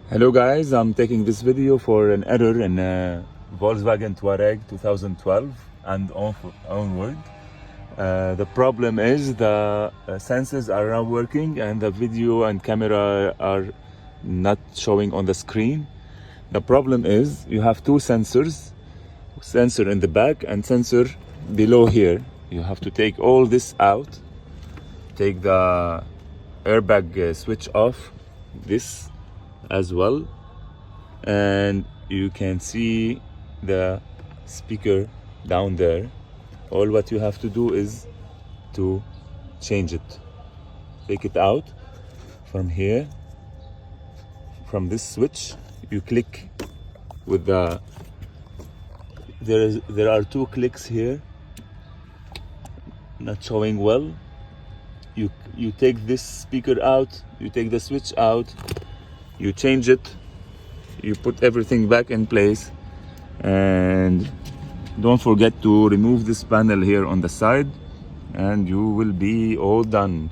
Hello guys, I'm taking this video for an error in Volkswagen Touareg 2012 and onward. The problem is the sensors are not working and the video and camera are not showing on the screen. The problem is you have two sensors, sensor in the back and sensor below here. You have to take all this out, take the airbag switch off, this as well, and you can see the speaker down there. All what you have to do is to change it. Take it out from here, from this switch. You click with the there are two clicks here, not showing well. You take this speaker out, you take the switch out, you change it, you put everything back in place, and don't forget to remove this panel here on the side, and you will be all done.